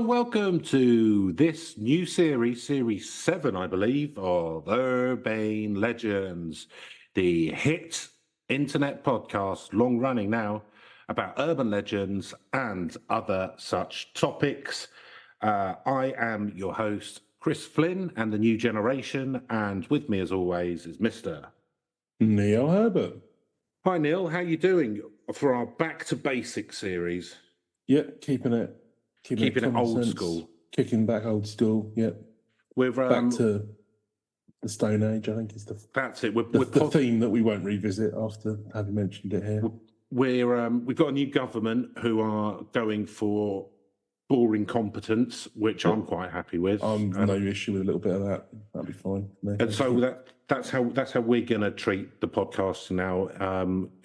and welcome to this new series, Series 7, I believe, of Urban Legends, the hit internet podcast, long running now, about urban legends and other such topics. I am your host, Chris Flynn, and the new generation, and with me, as always, is Mr. Neil Herbert. Hi, Neil. How you doing for our Back to Basics series? Yeah, keeping it old sense, school. kicking back old school. Yeah, We're back to the Stone Age. I think is that's it. The theme that we won't revisit after having mentioned it here. We've got a new government who are going for boring competence, which I'm quite happy with. No issue with a little bit of that. That'd be fine. No, and so that's how we're going to treat the podcast now.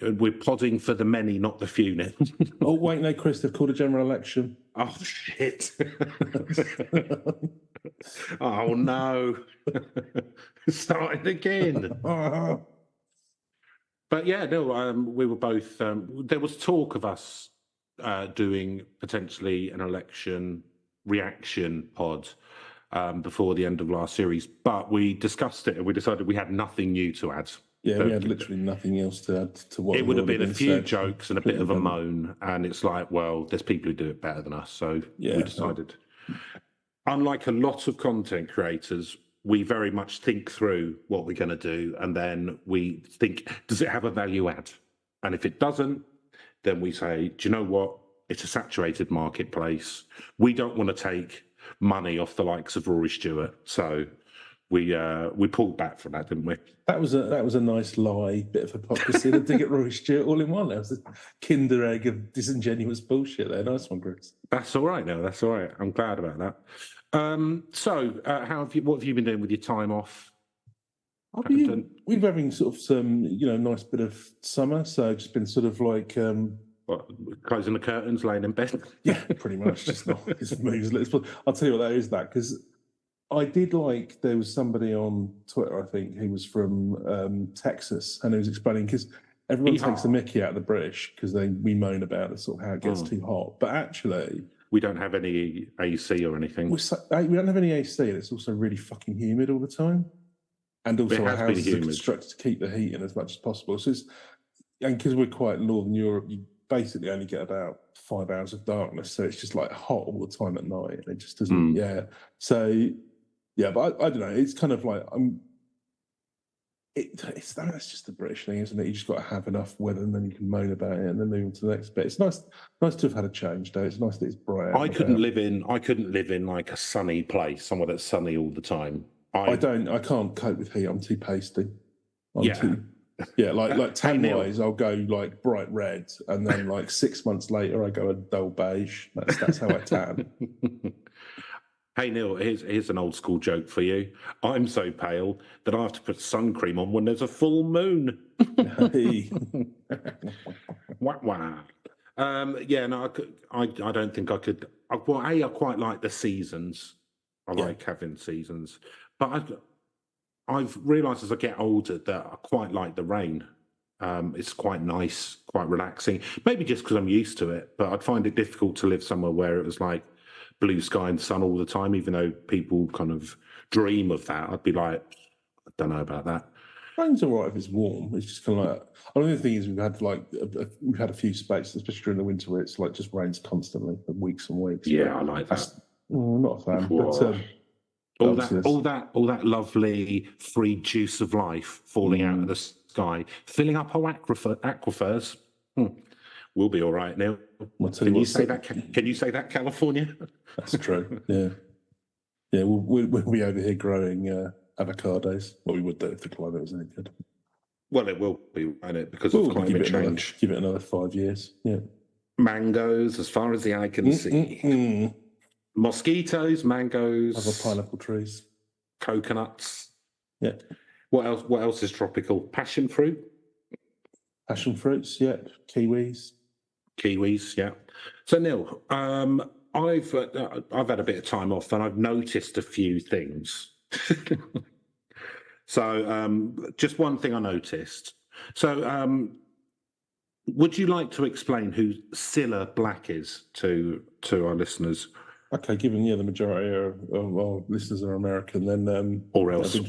We're podding for the many, not the few. Now. Oh wait, no, Chris, they've called a general election. Oh shit! Oh no! Started again. But yeah, no, we were both. There was talk of us doing potentially an election reaction pod before the end of last series, but we discussed it and we decided we had nothing new to add. Yeah, we had literally nothing else to add to what it would have been. A few said. Jokes and a bit of a moan, and it's like, well, there's people who do it better than us, so we decided. Unlike a lot of content creators, we very much think through what we're going to do, and then we think, does it have a value add? And if it doesn't, then we say, do you know what? It's a saturated marketplace. We don't want to take money off the likes of Rory Stewart, so we pulled back from that, didn't we? That was a nice lie, bit of hypocrisy to dig at Rory Stewart all in one. That was a kinder egg of disingenuous bullshit there. Nice one, Chris. That's all right. No, that's all right. I'm glad about that. What have you been doing with your time off? We've been having sort of some, nice bit of summer. So just been sort of like closing the curtains, laying in bed. Yeah, pretty much. Just moves. I'll tell you what that is. That because I did there was somebody on Twitter, I think, he was from Texas, and he was explaining because everyone takes the mickey out of the British because we moan about it, sort of how it gets too hot, but actually. We don't have any AC or anything. We don't have any AC, and it's also really fucking humid all the time. And also our houses are constructed to keep the heat in as much as possible. So and because we're quite Northern Europe, you basically only get about 5 hours of darkness. So it's just like hot all the time at night. And it just doesn't, So, yeah, but I don't know. It's kind of like, that's just the British thing, isn't it? You just got to have enough weather and then you can moan about it and then move on to the next bit. It's nice to have had a change, though. It's nice that it's bright out. I couldn't live in like a sunny place, somewhere that's sunny all the time. I can't cope with heat. I'm too pasty. Like tan-wise, I'll go like bright red, and then like 6 months later, I go a dull beige. That's how I tan. Hey Neil, here's an old school joke for you. I'm so pale that I have to put sun cream on when there's a full moon. Hey. Wah, wah. I don't think I could. I quite like the seasons. I like having seasons. But I've realised as I get older that I quite like the rain. It's quite nice, quite relaxing. Maybe just because I'm used to it, but I'd find it difficult to live somewhere where it was like blue sky and sun all the time, even though people kind of dream of that. I'd be like, I don't know about that. Rain's all right if it's warm. It's just kind of like, the thing is we've had a few spaces, especially during the winter, where it's like just rains constantly for weeks and weeks. Yeah, I like that. I'm not a fan, but all that lovely free juice of life falling out of the sky, filling up our aquifers. We'll be all right now. Can you say that, California? That's true. Yeah. We'll be over here growing avocados. Well, we would do if the climate was any good. Well, it will be, won't it? Because of climate change. Give it another 5 years. Yeah. Mangoes, as far as the eye can see. Mosquitoes, mangoes, other pineapple trees, coconuts. Yeah. What else is tropical? Passion fruits, yeah. Kiwis, yeah. So Neil, I've had a bit of time off and I've noticed a few things. So just one thing I noticed. So would you like to explain who Cila Black is to our listeners? Okay, given the majority of our listeners are American, then or elsewhere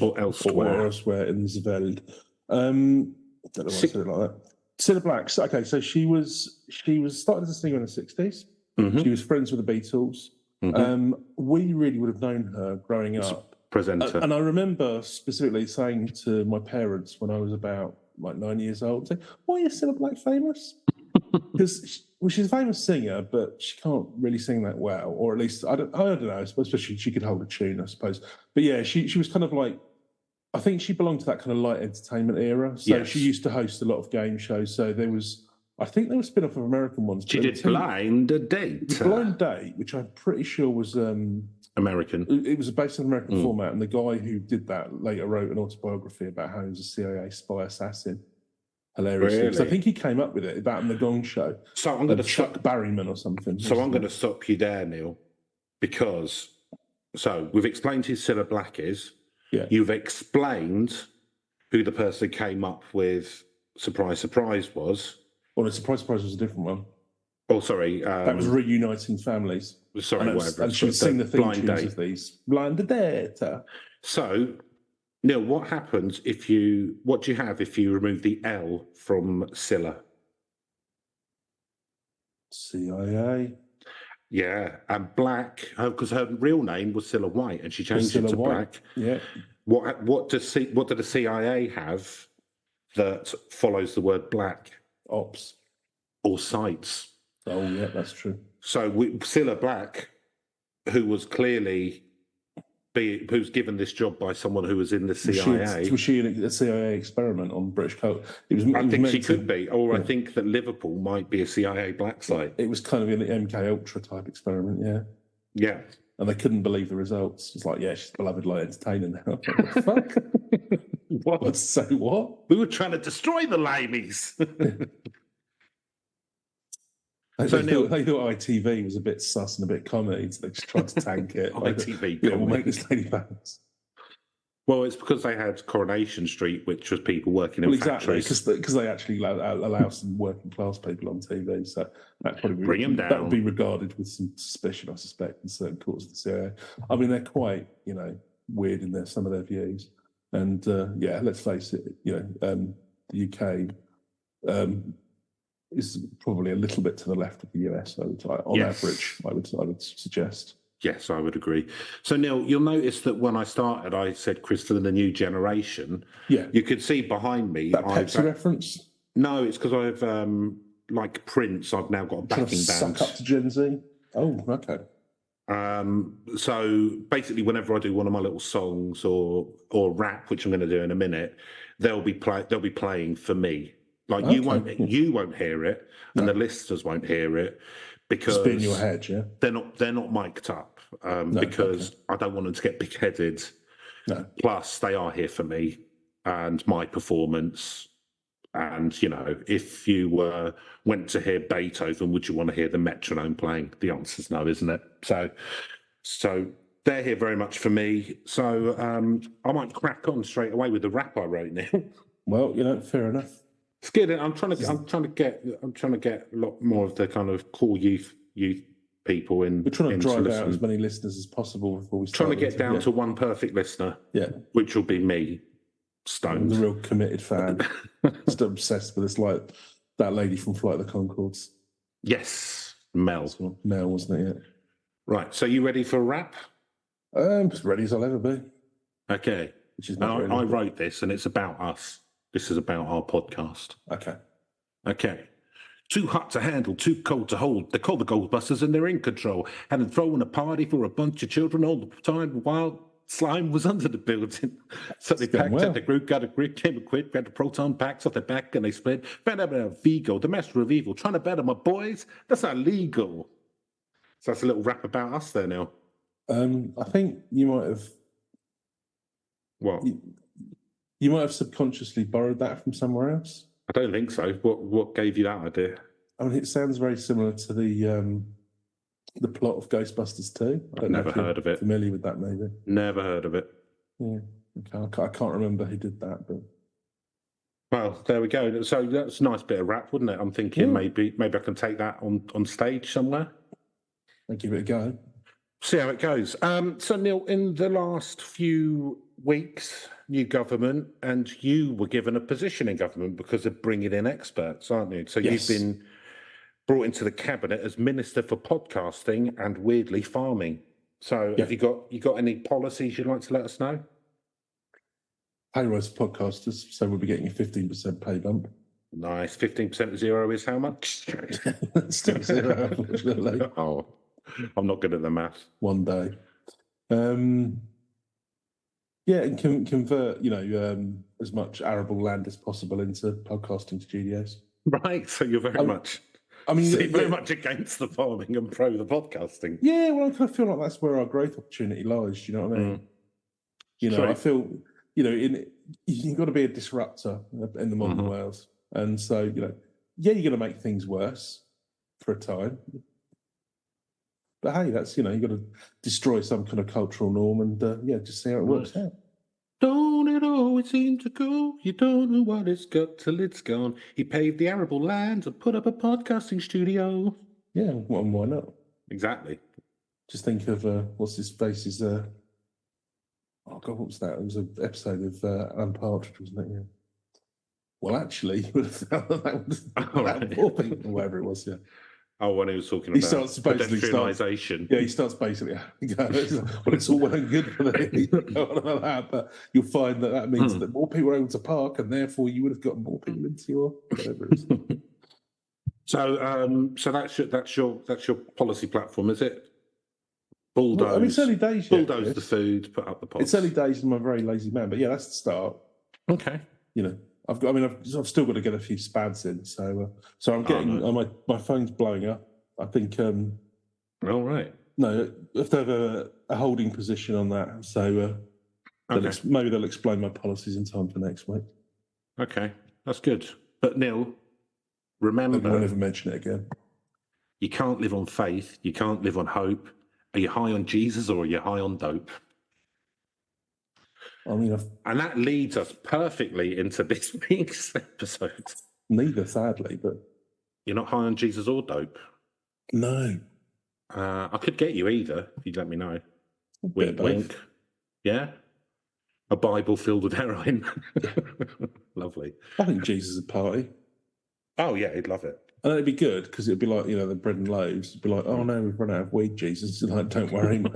in the world. Don't know why I said it like that. Cila Black. Okay, so she was started as a singer in the 60s. Mm-hmm. She was friends with the Beatles. Mm-hmm. We really would have known her growing up. Presenter. And I remember specifically saying to my parents when I was about 9 years old, saying, "Why is Cila Black famous?" Because she's a famous singer, but she can't really sing that well, or at least I don't know. Especially she could hold a tune, I suppose. But yeah, she was kind of like, I think she belonged to that kind of light entertainment era. So she used to host a lot of game shows. So I think there was spin-off of American ones. She did Blind Date. Blind Date, which I'm pretty sure was American. It was based on American format, and the guy who did that later wrote an autobiography about how he was a CIA spy assassin. Hilariously, really? So I think he came up with it about the Gong Show. So I'm going to Chuck Berryman or something. So I'm going to stop you there, Neil, because we've explained who Cila Black is. Yeah. You've explained who the person who came up with Surprise Surprise was. Well, the Surprise Surprise was a different one. Oh, sorry. That was Reuniting Families. Sorry, whatever. And she would sing the theme tunes of these. Blind Date. So, Neil, what happens what do you have if you remove the L from Cila? CIA. Yeah, and Black, because her real name was Cila White, and she changed it to Black. Yeah. What did the CIA have that follows the word Black? Ops. Or sites. Oh, yeah, that's true. So Cila Black, who was clearly who's given this job by someone who was in the CIA. Was she a CIA experiment on British culture? I think she could be, or I think that Liverpool might be a CIA black site. It was kind of an MK Ultra type experiment, yeah. Yeah. And they couldn't believe the results. It's like, yeah, she's beloved light entertainer now. What the fuck? What? So what? We were trying to destroy the Lamies. They thought ITV was a bit sus and a bit comedy, so they just tried to tank it. ITV, yeah, we'll make this lady famous. Well, it's because they had Coronation Street, which was people working in factories. Because they actually allow some working class people on TV, so that probably bring them down. That would be regarded with some suspicion, I suspect, in certain quarters of the CIA. I mean, they're quite, weird in some of their views, and let's face it, the UK is probably a little bit to the left of the US. On average, I would suggest. Yes, I would agree. So, Neil, you'll notice that when I started, I said Crystal and the New Generation. Yeah. You could see behind me. That Pepsi reference? No, it's because I've, like Prince, I've now got a backing band. Suck up to Gen Z? Oh, okay. So basically, whenever I do one of my little songs or rap, which I'm going to do in a minute, they'll be playing for me. Like you won't hear it, and the listeners won't hear it because it's in your head, yeah. They're not mic'd up because I don't want them to get big-headed. No. Plus, they are here for me and my performance. And if you went to hear Beethoven, would you want to hear the metronome playing? The answer's no, isn't it? So they're here very much for me. So I might crack on straight away with the rap I wrote now. Well, fair enough. It's good. I'm trying to get a lot more of the kind of cool youth people in. We're trying to drive out as many listeners as possible before we start. Trying to get down to one perfect listener. Yeah, which will be me, stoned. I'm a real committed fan. Still obsessed with this, like that lady from Flight of the Conchords. Yes, Mel. Mel, wasn't it? Yeah. Right. So you ready for a rap? As ready as I'll ever be. Okay. I wrote this, and it's about us. This is about our podcast. Okay. Too hot to handle, too cold to hold. They call the Ghostbusters and they're in control. Hadn't thrown a party for a bunch of children all the time while slime was under the building. So they packed up the group, got a grip, came equipped, got the proton packs off their back, and they split. Found out about Vigo, the master of evil, trying to battle my boys. That's not legal. So that's a little rap about us there now. I think you might have. What? You might have subconsciously borrowed that from somewhere else. I don't think so. What gave you that idea? I mean, it sounds very similar to the plot of Ghostbusters 2. I've never heard of it. Familiar with that, maybe? Never heard of it. Yeah, okay. I can't remember who did that, but. Well, there we go. So that's a nice bit of rap, wouldn't it? I'm thinking maybe I can take that on stage somewhere. I'll give it a go. See how it goes. So, Neil, in the last few weeks, new government, and you were given a position in government because of bringing in experts, aren't you? So You've been brought into the cabinet as Minister for Podcasting and, weirdly, farming. So have you got any policies you'd like to let us know? Pay rise for podcasters, so we'll be getting a 15% pay bump. Nice. 15% of zero is how much? Still zero, unfortunately. Oh. I'm not good at the maths. One day. And convert, as much arable land as possible into podcasting studios. Right, so you're very much against the farming and pro the podcasting. Yeah, well, I kind of feel like that's where our growth opportunity lies, do you know what I mean? I feel, you've got to be a disruptor in the modern world. And so, you're going to make things worse for a time. But hey, that's, you've got to destroy some kind of cultural norm and, just see how it works out. Don't it always seem to go? You don't know what it's got till it's gone. He paved the arable land and put up a podcasting studio. Yeah, well, why not? Exactly. Just think of, what's his face's, oh God, what was that? It was an episode of Alan Partridge, wasn't it? Yeah. Well, actually, you would have found that would more people, whatever it was, yeah. Oh, when he was talking about pedestrianisation. He starts basically going, well, it's all well and good for that, but you'll find that means that more people are able to park, and therefore you would have got more people into your whatever it is. So that's your policy platform, is it? Bulldoze. Well, it's early days. Bulldoze the food, put up the pots. It's early days, and I'm a very lazy man, but yeah, that's the start. Okay. I've still got to get a few spads in, so I'm getting my phone's blowing up. I think. All right. No, I have to have a holding position on that. So maybe they'll explain my policies in time for next week. Okay, that's good. But Neil, remember, I won't ever mention it again. You can't live on faith. You can't live on hope. Are you high on Jesus or are you high on dope? And that leads us perfectly into this week's episode. Neither, sadly, but... You're not high on Jesus or dope? No. I could get you either, if you'd let me know. Wink, wink. Yeah? A Bible filled with heroin. Lovely. I think Jesus would party. Oh, yeah, he'd love it. And it'd be good, because it'd be like, the bread and loaves. It'd be like, oh no, we've run out of weed, Jesus. Like, don't worry, my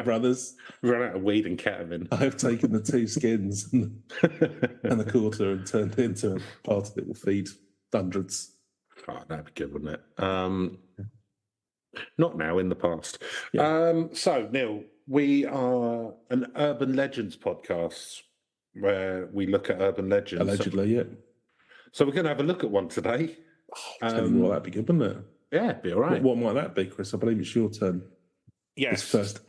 brothers. We've run out of weed and ketamine. I have taken the 2 skins and the quarter and turned it into a party that will feed hundreds. Oh, that'd be good, wouldn't it? Not now, in the past. Yeah. So, Neil, we are an urban legends podcast where we look at urban legends. Allegedly, yeah. So we're going to have a look at one today. Tell you what, that'd be good, wouldn't it? Yeah, it'd be all right. What might that be, Chris? I believe it's your turn. Yes. This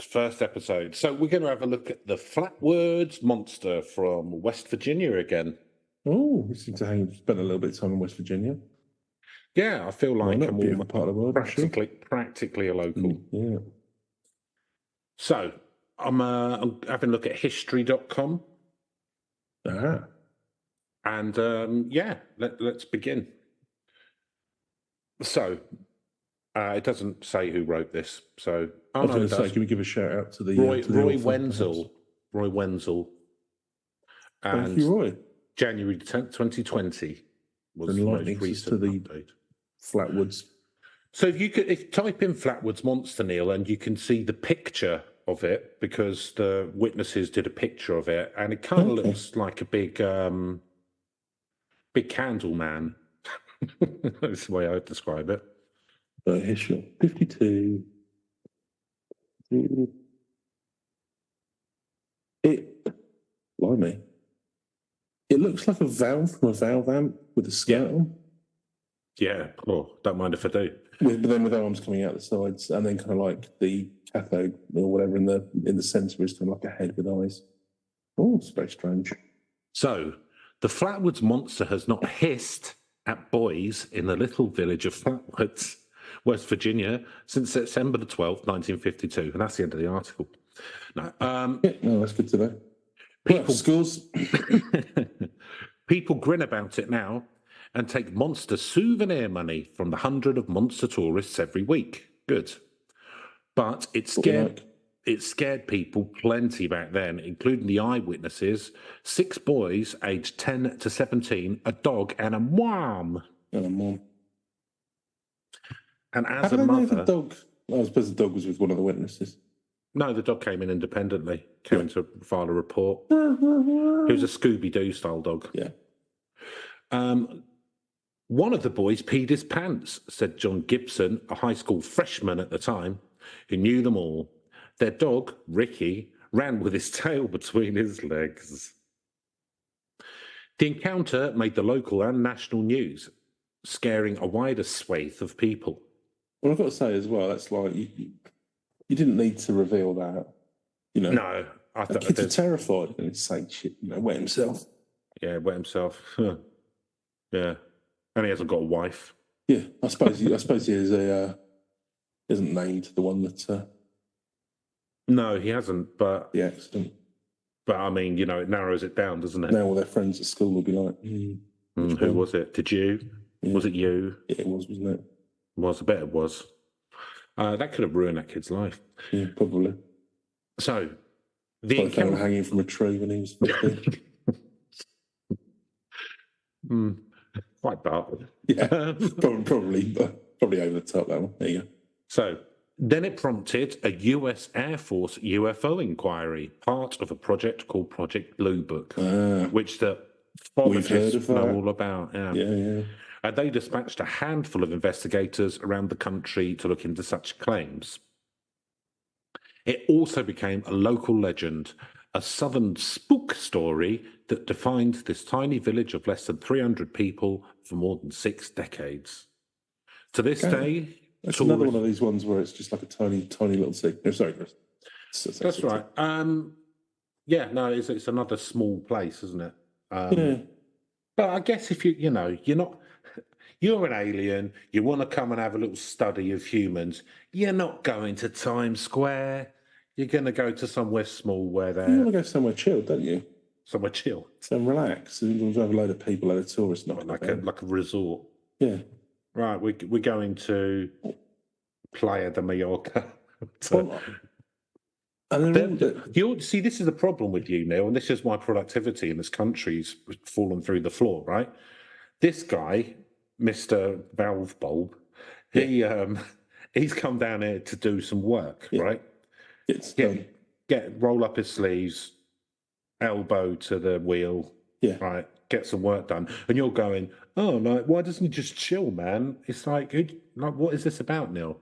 first episode. So we're going to have a look at the Flatwoods Monster from West Virginia again. Oh, we seem to spent a little bit of time in West Virginia. Yeah, I feel like I'm all part of the world. Practically a local. Yeah. So I'm having a look at history.com. Ah. And let's begin. So it doesn't say who wrote this. So I was going to say, can we give a shout out to the Roy Wenzel? Roy Wenzel. And thank you, Roy. January 10th, 2020 was the most recent update. Flatwoods. So if you type in Flatwoods Monster, Neil, and you can see the picture of it because the witnesses did a picture of it, and it kind of looks like a big candle man. That's the way I would describe it. History 52. Blimey. It looks like a valve from a valve amp with a skirt on. Yeah, don't mind if I do. But then with arms coming out the sides, and then kind of like the cathode or whatever in the centre is kind of like a head with eyes. Oh, it's very strange. So, the Flatwoods Monster has not hissed at boys in the little village of Flatwoods, West Virginia, since September the 12th, 1952. And that's the end of the article. No, that's good to know. Schools. People grin about it now and take Monster souvenir money from the 100 of Monster tourists every week. Good. But it scared people plenty back then, including the eyewitnesses, 6 boys aged 10 to 17, a dog, and a mom. And a mom. And as a mother... the dog? I suppose the dog was with one of the witnesses. No, the dog came in independently, came in to file a report. He was a Scooby-Doo style dog. Yeah. One of the boys peed his pants, said John Gibson, a high school freshman at the time, who knew them all. Their dog, Ricky, ran with his tail between his legs. The encounter made the local and national news, scaring a wider swathe of people. Well, I've got to say as well, that's like, you didn't need to reveal that, you know. No. Kids are terrified and it's saying shit, wet himself. Yeah, wet himself. Yeah. And he hasn't got a wife. Yeah, I suppose he is isn't named the one that... No, he hasn't, but... The accident. But, I mean, it narrows it down, doesn't it? Now all their friends at school will be like... who was it? Did you? Yeah. Was it you? Yeah, it was, wasn't it? It was, I bet it was. That could have ruined that kid's life. Yeah, probably. So, the encounter... hanging from a tree when he was 15. Quite dark. Yeah, probably over the top, that one. There you go. So, then it prompted a US Air Force UFO inquiry, part of a project called Project Blue Book, which the ufologists know all about. Yeah. And they dispatched a handful of investigators around the country to look into such claims. It also became a local legend, a southern spook story that defined this tiny village of less than 300 people for more than 6 decades. To this day... That's another one of these ones where it's just like a tiny little thing. No, sorry, Chris. That's right. Yeah, no, it's another small place, isn't it? Yeah. But I guess if you're not... You're an alien, you want to come and have a little study of humans, you're not going to Times Square. You're going to go to somewhere small where they're... You want to go somewhere chill, don't you? Somewhere chill. So relax. We'll have a load of people, a load of tourists. Like a resort. Yeah. Right, we're going to Playa de Mallorca. See, this is the problem with you, Neil, and this is why productivity in this country's fallen through the floor, right? This guy, Mr. Valve Bulb, he's come down here to do some work, right? Roll up his sleeves, elbow to the wheel, right? Get some work done. And you're going, why doesn't he just chill, man? It's like, what is this about, Neil?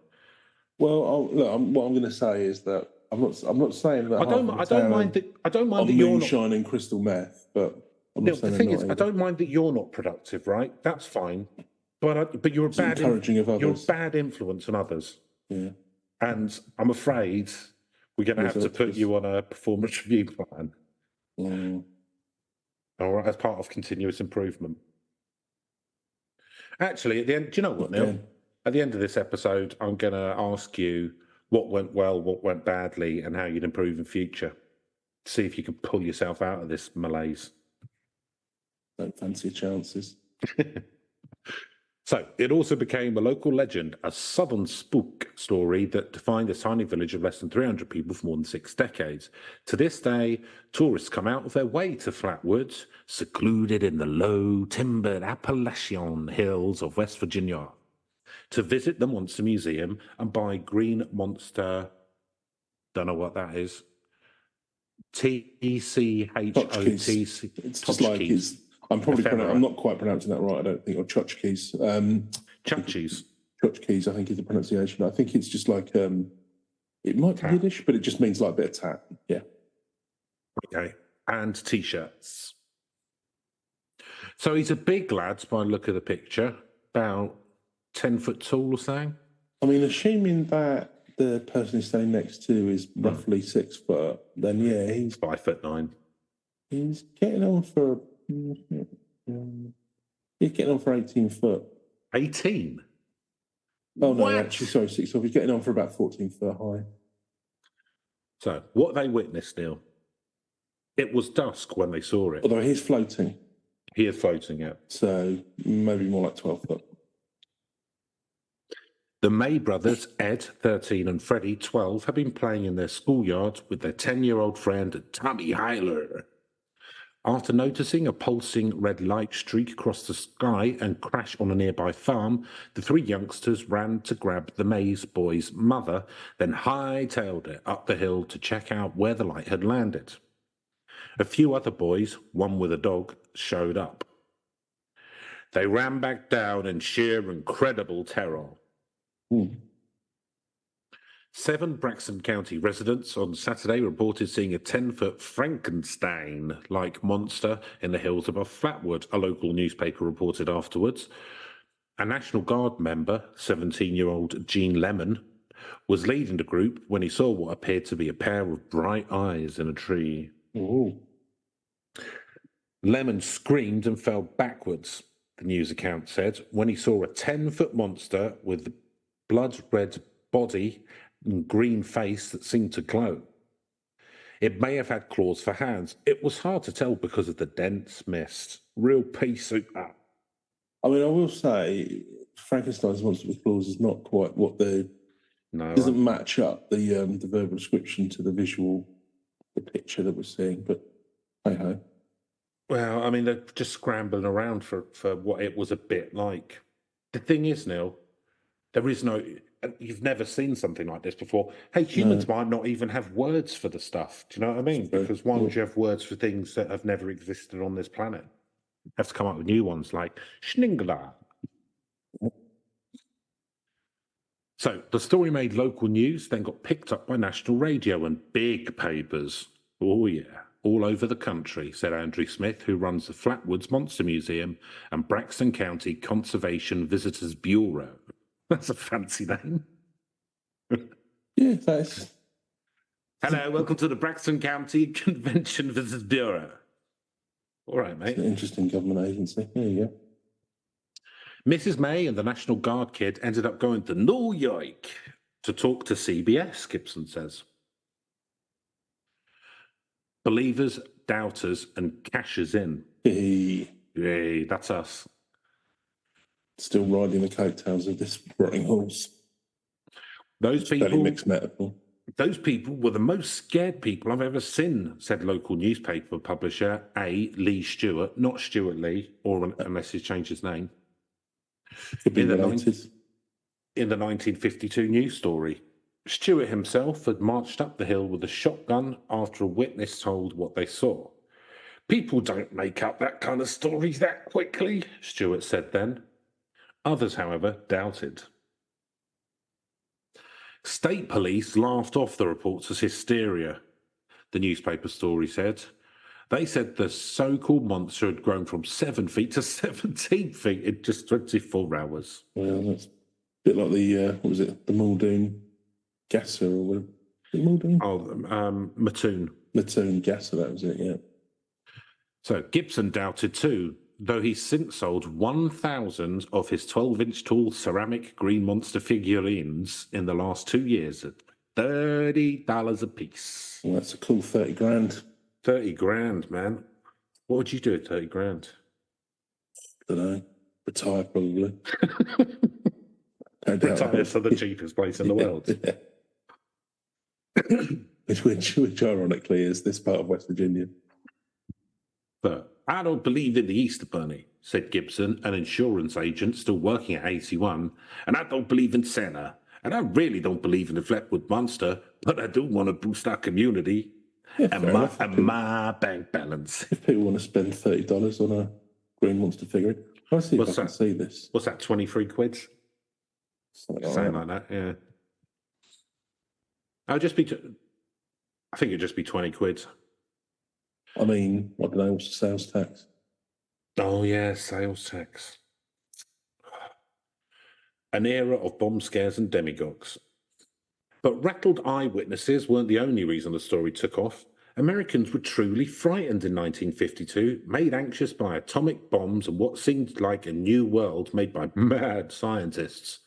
Well, what I'm going to say is that I'm not saying that I don't mind that you're not shining crystal meth, but the thing is, I don't mind that you're not productive, right? That's fine, but you're a bad influence on others. Yeah, and I'm afraid we're going to have to put you on a performance review plan. All right, as part of continuous improvement. Actually, at the end, do you know what, Neil? At the end of this episode, I'm going to ask you what went well, what went badly, and how you'd improve in future. See if you can pull yourself out of this malaise. Don't fancy your chances. So, it also became a local legend, a southern spook story that defined a tiny village of less than 300 people for more than 6 decades. To this day, tourists come out of their way to Flatwoods, secluded in the low, timbered Appalachian hills of West Virginia, to visit the Monster Museum and buy green Monster, don't know what that is, TECHOTC. It's just like it's... I'm not quite pronouncing that right, I don't think, or tchotchkes. Tchotchkes. Tchotchkes, I think, is the pronunciation. I think it's just like, it might be Yiddish, but it just means like a bit of tat. Yeah. Okay. And T-shirts. So he's a big lad by the look of the picture, about 10 foot tall or something. I mean, assuming that the person he's standing next to is roughly 6 foot, then yeah, he's 5'9". He's getting on for... He's getting on for 18 foot. 18? Oh, no, actually, sorry, 6 foot. He's getting on for about 14 foot high. So, what they witnessed, Neil, it was dusk when they saw it. Although he's floating. He is floating, yeah. So, maybe more like 12 foot. The May brothers, Ed, 13, and Freddie, 12, have been playing in their schoolyard with their 10-year-old friend, Tommy Hyler. After noticing a pulsing red light streak across the sky and crash on a nearby farm, the three youngsters ran to grab the Mays boy's mother, then hightailed it up the hill to check out where the light had landed. A few other boys, one with a dog, showed up. They ran back down in sheer incredible terror. 7 Braxton County residents on Saturday reported seeing a 10-foot Frankenstein-like monster in the hills above Flatwood, a local newspaper reported afterwards. A National Guard member, 17-year-old Gene Lemon, was leading the group when he saw what appeared to be a pair of bright eyes in a tree. Ooh. Lemon screamed and fell backwards, the news account said, when he saw a 10-foot monster with blood-red body and green face that seemed to glow. It may have had claws for hands. It was hard to tell because of the dense mist. Real pea soup. I mean, I will say Frankenstein's monster with claws is not quite what the... No. Doesn't match up the verbal description to the visual, the picture that we're seeing, but hey-ho. Well, I mean, they're just scrambling around for what it was a bit like. The thing is, Neil, there is no... You've never seen something like this before. Hey, humans might not even have words for the stuff. Do you know what I mean? Because why would you have words for things that have never existed on this planet? You have to come up with new ones like schningler. So the story made local news, then got picked up by national radio and big papers. Oh, yeah. All over the country, said Andrew Smith, who runs the Flatwoods Monster Museum and Braxton County Conservation Visitors Bureau. That's a fancy name. Yeah, that's... Hello, welcome to the Braxton County Convention Visitors Bureau. All right, mate. It's an interesting government agency. There you go. Mrs. May and the National Guard kid ended up going to New York to talk to CBS, Gibson says. Believers, doubters, and cashers in. Hey, that's us. Still riding the coattails of this rotting horse. Those people, fairly mixed metaphor. Those people were the most scared people I've ever seen, said local newspaper publisher A. Lee Stewart, not Stuart Lee, or unless he's changed his name. Could be in the 1952 news story. Stewart himself had marched up the hill with a shotgun after a witness told what they saw. People don't make up that kind of stories that quickly, Stewart said then. Others, however, doubted. State police laughed off the reports as hysteria, the newspaper story said. They said the so-called monster had grown from 7 feet to 17 feet in just 24 hours. Well, that's a bit like the, what was it, the Muldoon gasser or whatever. Muldoon? Oh, Mattoon. Mattoon gasser, that was it, yeah. So Gibson doubted too, though he's since sold 1,000 of his 12-inch tall ceramic green monster figurines in the last 2 years at $30 a piece. Well, that's a cool 30 grand. 30 grand, man. What would you do at 30 grand? I don't know. Retire, probably. Retire to the cheapest place in the world. which ironically is this part of West Virginia. But I don't believe in the Easter Bunny, said Gibson, an insurance agent still working at 81, and I don't believe in Santa, and I really don't believe in the Flatwood Monster, but I do want to boost our community and my bank balance. If people want to spend $30 on a green monster figurine, I'll see if I can see this. What's that, 23 quid? Something like that, yeah. I think it'd just be 20 quid. I mean, I don't know, what's the sales tax? Oh, yeah, sales tax. An era of bomb scares and demagogues. But rattled eyewitnesses weren't the only reason the story took off. Americans were truly frightened in 1952, made anxious by atomic bombs and what seemed like a new world made by mad scientists.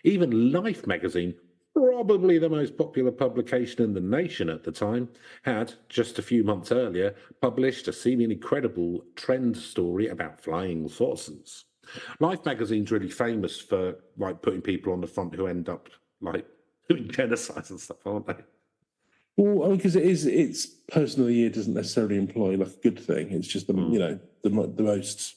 Even Life magazine, probably the most popular publication in the nation at the time, had, just a few months earlier, published a seemingly credible trend story about flying saucers. Life magazine's really famous for like putting people on the front who end up like doing genocides and stuff, aren't they? Well, because it's person of the year doesn't necessarily imply like a good thing. It's just the the most,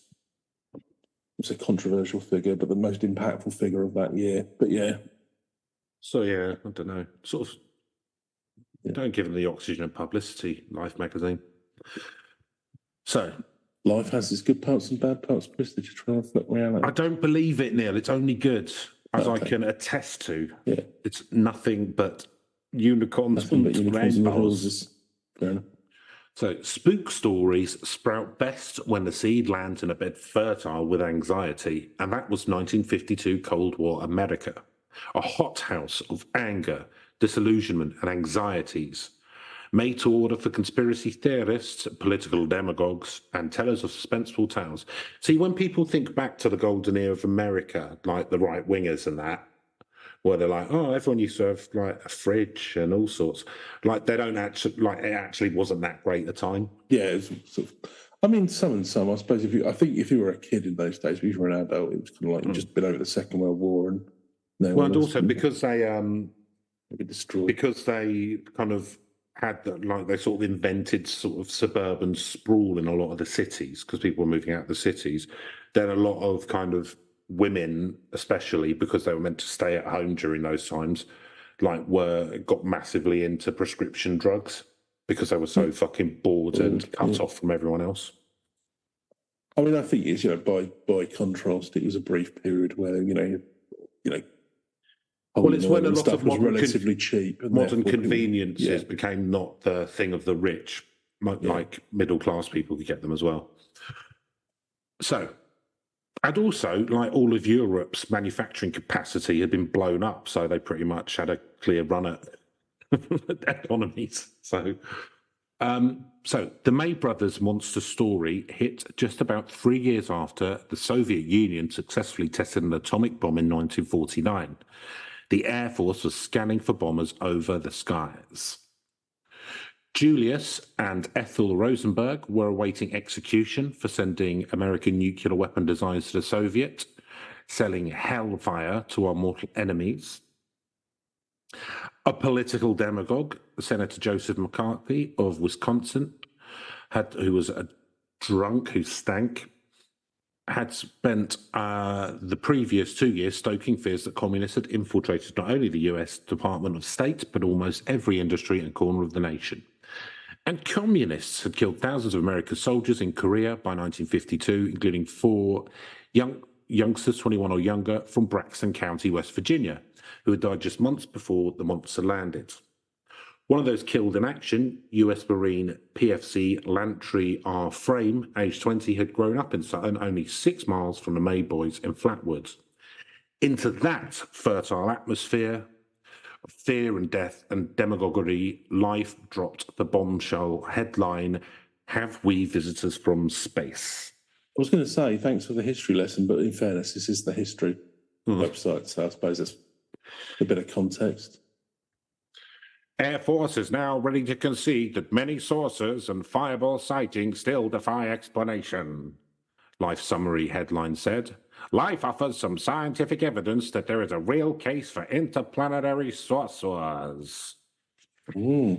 it's a controversial figure, but the most impactful figure of that year. But yeah. So yeah, I don't know. Sort of don't give them the oxygen of publicity, Life magazine. So life has its good parts and bad parts, Chris. Did you try and reflect reality? I don't believe it, Neil. It's only good, as I can attest to. Yeah. It's nothing but unicorns and rainbows. Fair enough. So, spook stories sprout best when the seed lands in a bed fertile with anxiety, and that was 1952 Cold War America, a hothouse of anger, disillusionment, and anxieties, made to order for conspiracy theorists, political demagogues, and tellers of suspenseful tales. See, when people think back to the golden era of America, like the right wingers and that, where they're like, oh, everyone used to have like a fridge and all sorts. Like they don't actually, like it actually wasn't that great a time. Yeah, it was sort of, I mean, some and some. I suppose I think if you were a kid in those days, if you were an adult, it was kind of like you'd just been over the Second World War and. Well, and also because they destroyed. Because they kind of had they sort of invented sort of suburban sprawl in a lot of the cities because people were moving out of the cities. Then a lot of kind of women, especially because they were meant to stay at home during those times, got massively into prescription drugs because they were so fucking bored and cut off from everyone else. I mean, I think it's by contrast, it was a brief period where well, it's when a lot of was relatively cheap. Modern conveniences became not the thing of the rich, like middle class people could get them as well. So. And also, like all of Europe's manufacturing capacity had been blown up, so they pretty much had a clear run at economies. So the May Brothers monster story hit just about 3 years after the Soviet Union successfully tested an atomic bomb in 1949. The Air Force was scanning for bombers over the skies. Julius and Ethel Rosenberg were awaiting execution for sending American nuclear weapon designs to the Soviet, selling hellfire to our mortal enemies. A political demagogue, Senator Joseph McCarthy of Wisconsin, who was a drunk who stank, had spent the previous 2 years stoking fears that communists had infiltrated not only the US Department of State, but almost every industry and corner of the nation. And communists had killed thousands of American soldiers in Korea by 1952, including 4 youngsters, 21 or younger, from Braxton County, West Virginia, who had died just months before the monster landed. One of those killed in action, US Marine PFC Lantry R. Frame, aged 20, had grown up in Sutton, only 6 miles from the May Boys in Flatwoods. Into that fertile atmosphere, fear and death and demagoguery, Life dropped the bombshell headline, "Have we visitors from space?" I was going to say, thanks for the history lesson, but in fairness, this is the history website, so I suppose that's a bit of context. Air Force is now ready to concede that many sources and fireball sightings still defy explanation. Life summary headline said, Life offers some scientific evidence that there is a real case for interplanetary sorcerers. The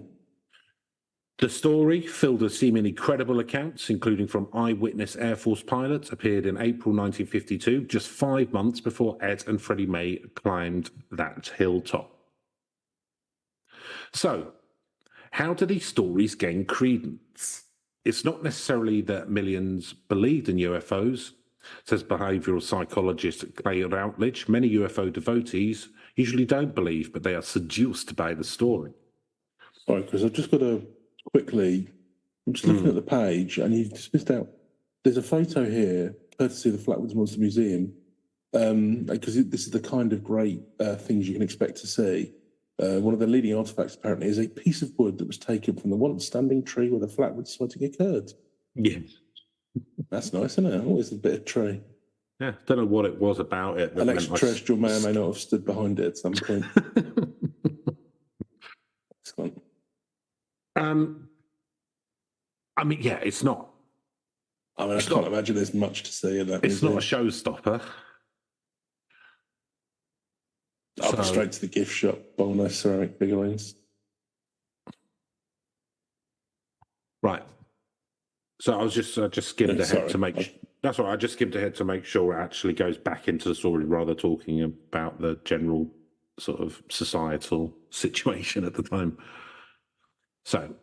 story, filled with seemingly credible accounts, including from eyewitness Air Force pilots, appeared in April 1952, just 5 months before Ed and Freddie May climbed that hilltop. So, how do these stories gain credence? It's not necessarily that millions believed in UFOs, says behavioral psychologist Clay Routledge. Many UFO devotees usually don't believe, but they are seduced by the story. All right, Chris, I've just got to quickly, I'm just looking at the page, and you've just missed out. There's a photo here, courtesy of the Flatwoods Monster Museum, because this is the kind of great things you can expect to see. One of the leading artifacts, apparently, is a piece of wood that was taken from the once standing tree where the Flatwoods sighting occurred. Yes. That's nice, isn't it? Always a bit of tree. Yeah, don't know what it was about it. An extraterrestrial may or may not have stood behind it at some point. I mean, yeah, it's not I mean, I can't imagine there's much to see in that. It's not a showstopper. I'll go straight to the gift shop, buy nice ceramic figurines. Right. So I was just skimmed ahead to make. That's right. I just skimmed ahead to make sure it actually goes back into the story, rather talking about the general sort of societal situation at the time. So,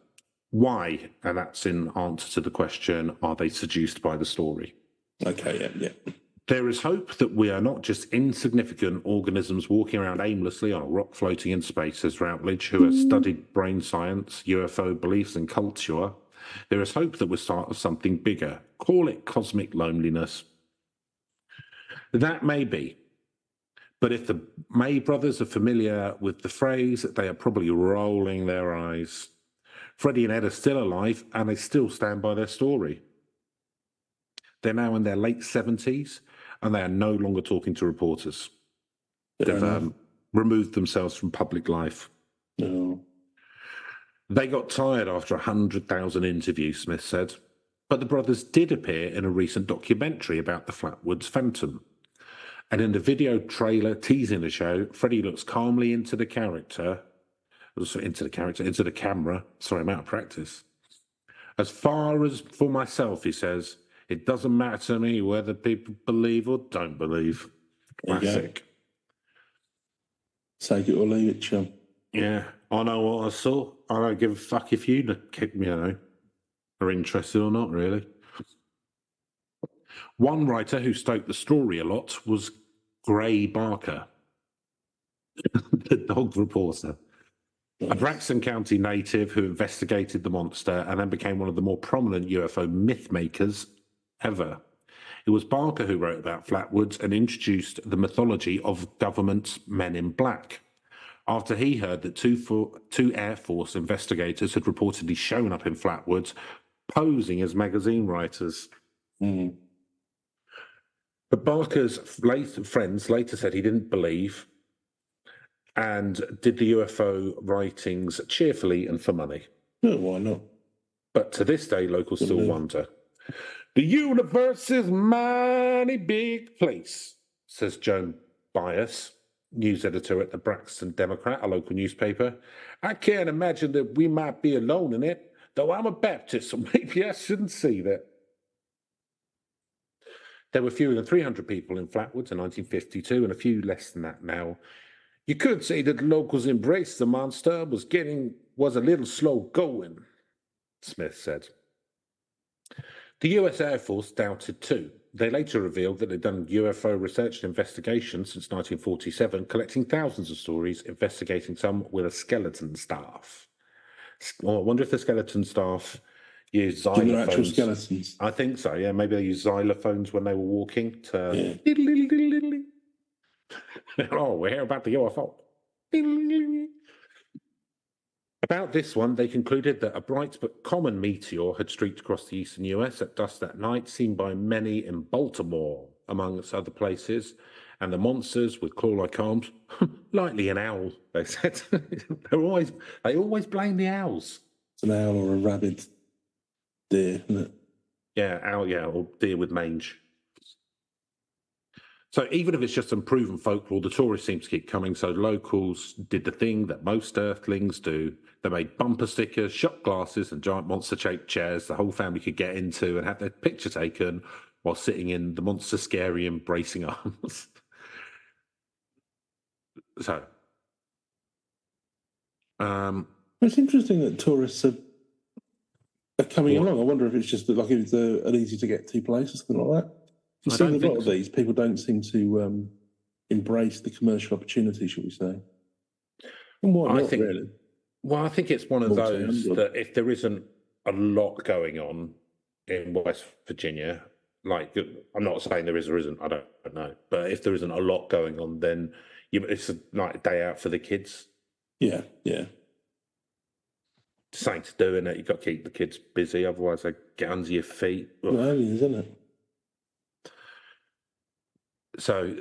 why? And that's in answer to the question: are they seduced by the story? Okay. Yeah. There is hope that we are not just insignificant organisms walking around aimlessly on a rock floating in space, says Routledge, who has studied brain science, UFO beliefs, and culture. There is hope that we're part of something bigger. Call it cosmic loneliness. That may be. But if the May brothers are familiar with the phrase, they are probably rolling their eyes. Freddie and Ed are still alive, and they still stand by their story. They're now in their late 70s, and they are no longer talking to reporters. They've removed themselves from public life. No. They got tired after 100,000 interviews, Smith said. But the brothers did appear in a recent documentary about the Flatwoods Phantom. And in the video trailer teasing the show, Freddie looks calmly into the camera. Sorry, I'm out of practice. As far as for myself, he says, it doesn't matter to me whether people believe or don't believe. Classic. Take it or leave it, chum. Yeah, I know what I saw. I don't give a fuck if you are interested or not, really. One writer who stoked the story a lot was Gray Barker, the dog reporter, a Braxton County native who investigated the monster and then became one of the more prominent UFO myth makers ever. It was Barker who wrote about Flatwoods and introduced the mythology of government's men in black. After he heard that two Air Force investigators had reportedly shown up in Flatwoods posing as magazine writers. But Barker's friends later said he didn't believe and did the UFO writings cheerfully and for money. No, why not? But to this day, locals still wonder. The universe is mighty big place, says Joan Bias, news editor at the Braxton Democrat, a local newspaper. I can't imagine that we might be alone in it, though I'm a Baptist, so maybe I shouldn't say that. There were fewer than 300 people in Flatwoods in 1952 and a few less than that now. You could say that the locals embraced the monster, was a little slow going, Smith said. The US Air Force doubted too. They later revealed that they'd done UFO research and investigation since 1947, collecting thousands of stories, investigating some with a skeleton staff. I wonder if the skeleton staff used xylophones. Actual skeletons? I think so, yeah. Maybe they used xylophones when they were walking to... Oh, we're here about the UFO. About this one, they concluded that a bright but common meteor had streaked across the eastern US at dusk that night, seen by many in Baltimore, amongst other places. And the monsters with claw-like arms, likely an owl, they said. They always blame the owls. It's an owl or a rabid deer, isn't it? Yeah, owl, yeah, or deer with mange. So even if it's just some proven folklore, the tourists seem to keep coming. So locals did the thing that most earthlings do. They made bumper stickers, shot glasses, and giant monster-shaped chairs the whole family could get into and have their picture taken while sitting in the monster scary embracing arms. So, it's interesting that tourists are coming along. I wonder if it's just like it's an easy to get to place or something like that. You see, a lot of these people don't seem to embrace the commercial opportunity, shall we say? And why not, really? Well, I think it's one of those that if there isn't a lot going on in West Virginia, like I'm not saying there is or isn't, I don't know, but if there isn't a lot going on, then it's like a day out for the kids. Yeah. Something to do in it. You've got to keep the kids busy, otherwise they get under your feet. Well, isn't it? So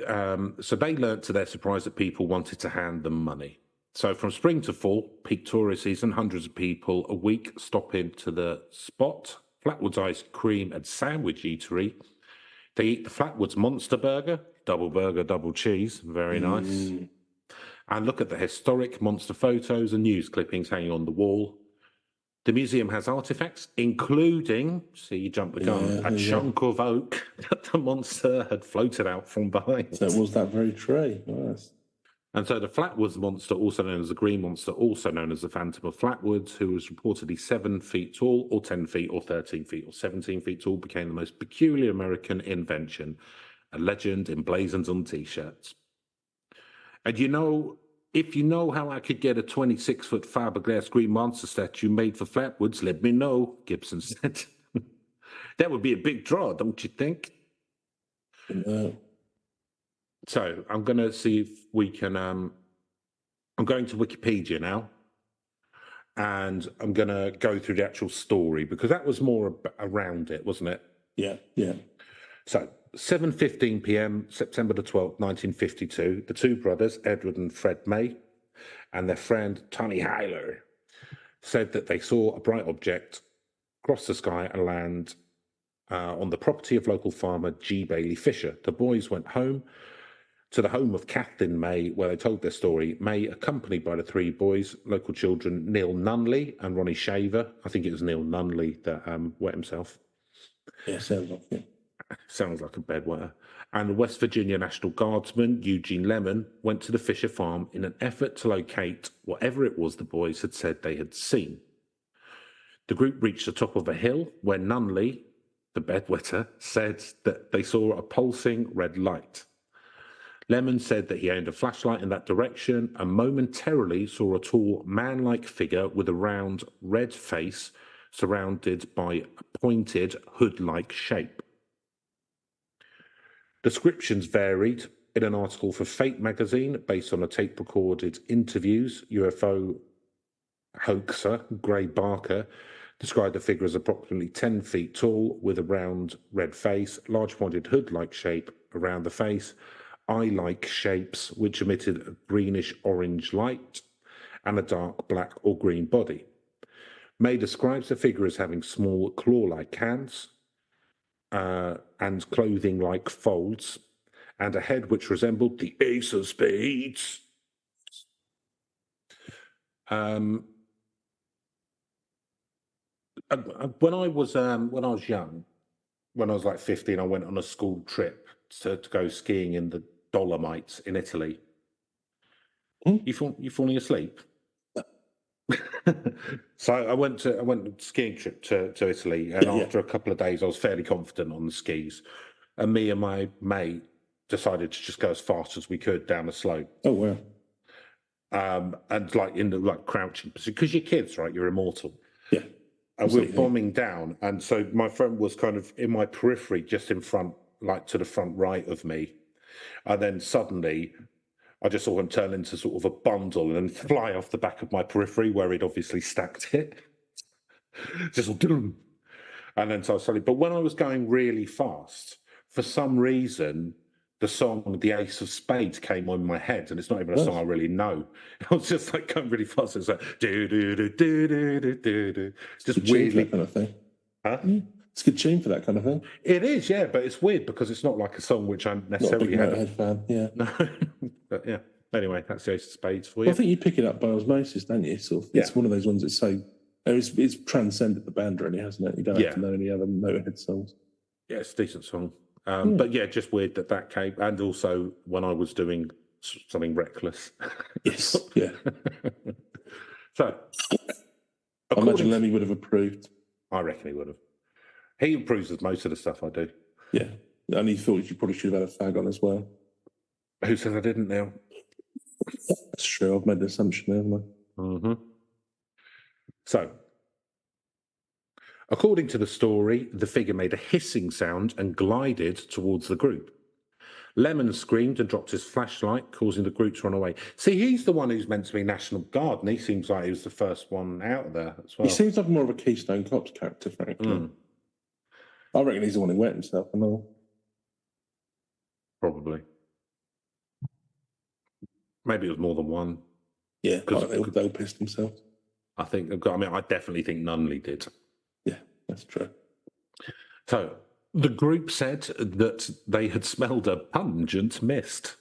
they learnt to their surprise that people wanted to hand them money. So from spring to fall, peak tourist season, hundreds of people a week stop into the spot Flatwoods Ice Cream and Sandwich Eatery. They eat the Flatwoods Monster Burger, double cheese, very nice. And look at the historic monster photos and news clippings hanging on the wall. The museum has artifacts, including, see, you jumped the gun, a chunk of oak that the monster had floated out from behind. So it was that very tree. Nice. And so the Flatwoods Monster, also known as the Green Monster, also known as the Phantom of Flatwoods, who was reportedly 7 feet tall, or 10 feet, or 13 feet, or 17 feet tall, became the most peculiar American invention, a legend emblazoned on T-shirts. And if you know how I could get a 26-foot fiberglass Green Monster statue made for Flatwoods, let me know, Gibson said. That would be a big draw, don't you think? So I'm going to see if we can... I'm going to Wikipedia now, and I'm going to go through the actual story, because that was more around it, wasn't it? Yeah. So, 7:15 p.m., September the 12th, 1952, the two brothers, Edward and Fred May, and their friend Tommy Hyler, said that they saw a bright object cross the sky and land on the property of local farmer G. Bailey Fisher. The boys went home to the home of Kathleen May, where they told their story. May, accompanied by the three boys, local children Neil Nunley and Ronnie Shaver. I think it was Neil Nunley that wet himself. Yeah, sounds like it. Sounds like a bedwetter. And the West Virginia National Guardsman, Eugene Lemon, went to the Fisher farm in an effort to locate whatever it was the boys had said they had seen. The group reached the top of a hill where Nunley, the bedwetter, said that they saw a pulsing red light. Lemon said that he aimed a flashlight in that direction and momentarily saw a tall, man-like figure with a round, red face surrounded by a pointed, hood-like shape. Descriptions varied. In an article for Fate magazine, based on a tape-recorded interviews, UFO hoaxer Gray Barker described the figure as approximately 10 feet tall, with a round red face, large pointed hood-like shape around the face, eye-like shapes which emitted a greenish-orange light, and a dark black or green body. May describes the figure as having small claw-like hands, and clothing like folds, and a head which resembled the Ace of Spades. When I was young, when I was like 15, I went on a school trip to go skiing in the Dolomites in Italy. You falling asleep? So I went on a skiing trip to Italy, and after a couple of days, I was fairly confident on the skis, and me and my mate decided to just go as fast as we could down the slope. Oh wow! And like in the crouching position, because you're kids, right? You're immortal. Yeah. And we were bombing down, and so my friend was kind of in my periphery, just in front, like to the front right of me, and then suddenly I just saw him turn into sort of a bundle and fly off the back of my periphery where he'd obviously stacked it. Just boom. And then so I suddenly, but when I was going really fast, for some reason, the song "The Ace of Spades" came on in my head, and it's not even a song I really know. I was just like going really fast. It's like do do do do do do do do. Just weirdly kind of thing. Huh? It's a good tune for that kind of thing. It is, yeah, but it's weird because it's not like a song which I necessarily had. Not a big Motorhead fan, yeah. No, but yeah. Anyway, that's the Ace of Spades for you. Well, I think you pick it up by osmosis, don't you? Sort of, it's one of those ones that's so it's transcended the band, really, hasn't it? You don't have to know any other Motorhead songs. Yeah, it's a decent song. But yeah, just weird that came, and also when I was doing something reckless. Yes, yeah. So, I imagine Lemmy would have approved. I reckon he would have. He approves of most of the stuff I do. Yeah, and he thought you probably should have had a fag on as well. Who says I didn't now? That's true. I've made the assumption there, haven't I? Mm-hmm. So, according to the story, the figure made a hissing sound and glided towards the group. Lemon screamed and dropped his flashlight, causing the group to run away. See, he's the one who's meant to be National Guard, and he seems like he was the first one out there as well. He seems like more of a Keystone Cops character, frankly. I reckon he's the one who wet himself and all. Probably. Maybe it was more than one. Yeah, they all pissed themselves. I definitely think Nunley did. Yeah, that's true. So the group said that they had smelled a pungent mist.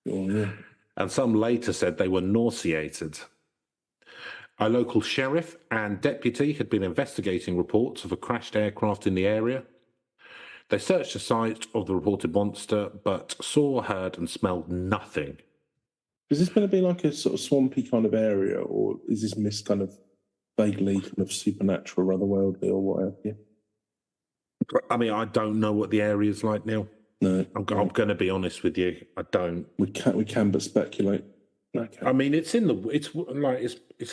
Oh, yeah. And some later said they were nauseated. A local sheriff and deputy had been investigating reports of a crashed aircraft in the area. They searched the site of the reported monster, but saw, heard, and smelled nothing. Is this going to be like a sort of swampy kind of area, or is this mist kind of vaguely kind of supernatural, otherworldly, or whatever? Yeah. I mean, I don't know what the area is like, Neil. No, I'm going to be honest with you. I don't. We can but speculate. Okay. I mean, it's